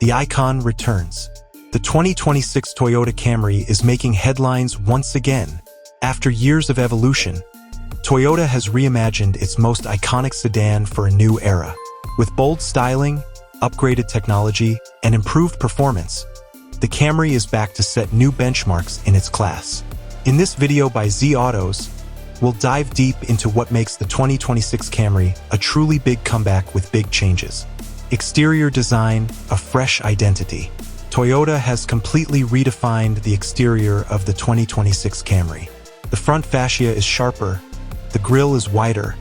the icon returns. The 2026 Toyota Camry is making headlines once again. After years of evolution, Toyota has reimagined its most iconic sedan for a new era. With bold styling, upgraded technology, and improved performance, the Camry is back to set new benchmarks in its class. In this video by Z Autos, we'll dive deep into what makes the 2026 Camry a truly big comeback with big changes. Exterior design, a fresh identity. Toyota has completely redefined the exterior of the 2026 Camry. The front fascia is sharper, the grille is wider,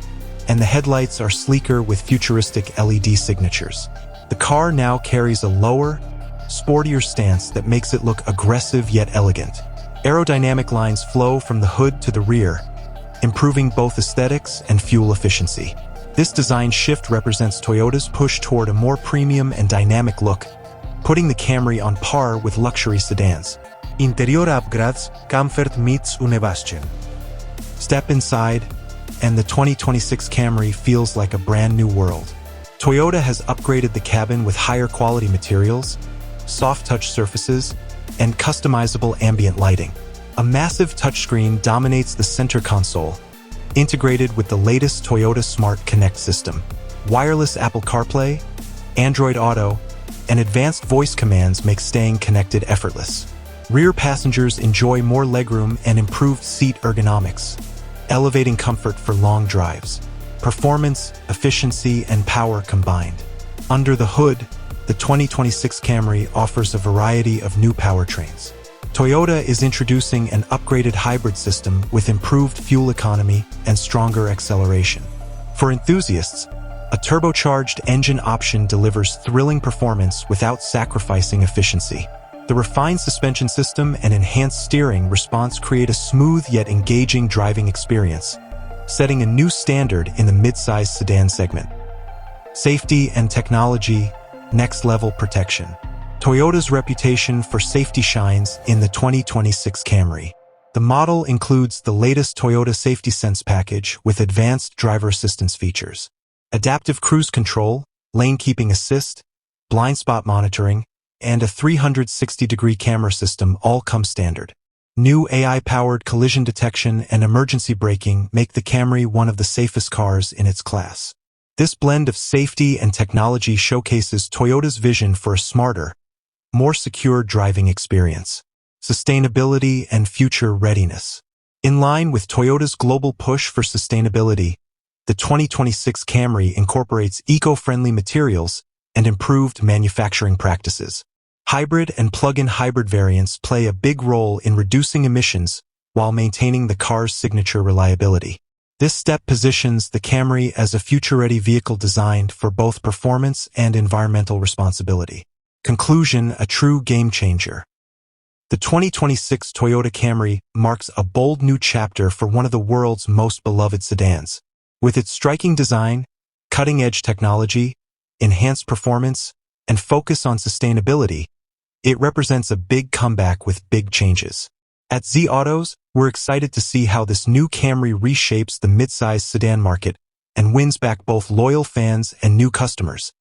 and the headlights are sleeker with futuristic LED signatures. The car now carries a lower, sportier stance that makes it look aggressive yet elegant. Aerodynamic lines flow from the hood to the rear, improving both aesthetics and fuel efficiency. This design shift represents Toyota's push toward a more premium and dynamic look, putting the Camry on par with luxury sedans. Interior upgrades, comfort meets innovation. Step inside, and the 2026 Camry feels like a brand new world. Toyota has upgraded the cabin with higher quality materials, soft touch surfaces, and customizable ambient lighting. A massive touchscreen dominates the center console, integrated with the latest Toyota Smart Connect system. Wireless Apple CarPlay, Android Auto, and advanced voice commands make staying connected effortless. Rear passengers enjoy more legroom and improved seat ergonomics, elevating comfort for long drives. Performance, efficiency, and power combined. Under the hood, the 2026 Camry offers a variety of new powertrains. Toyota is introducing an upgraded hybrid system with improved fuel economy and stronger acceleration. For enthusiasts, a turbocharged engine option delivers thrilling performance without sacrificing efficiency. The refined suspension system and enhanced steering response create a smooth yet engaging driving experience, setting a new standard in the mid-size sedan segment. Safety and technology, next-level protection. Toyota's reputation for safety shines in the 2026 Camry. The model includes the latest Toyota Safety Sense package with advanced driver assistance features. Adaptive cruise control, lane keeping assist, blind spot monitoring, and a 360-degree camera system all come standard. New AI-powered collision detection and emergency braking make the Camry one of the safest cars in its class. This blend of safety and technology showcases Toyota's vision for a smarter, more secure driving experience. Sustainability and future readiness. In line with Toyota's global push for sustainability, the 2026 Camry incorporates eco-friendly materials and improved manufacturing practices. Hybrid and plug-in hybrid variants play a big role in reducing emissions while maintaining the car's signature reliability. This step positions the Camry as a future-ready vehicle designed for both performance and environmental responsibility. Conclusion: a true game-changer. The 2026 Toyota Camry marks a bold new chapter for one of the world's most beloved sedans. With its striking design, cutting-edge technology, enhanced performance, and focus on sustainability, it represents a big comeback with big changes. At Z Autos, we're excited to see how this new Camry reshapes the mid-size sedan market and wins back both loyal fans and new customers.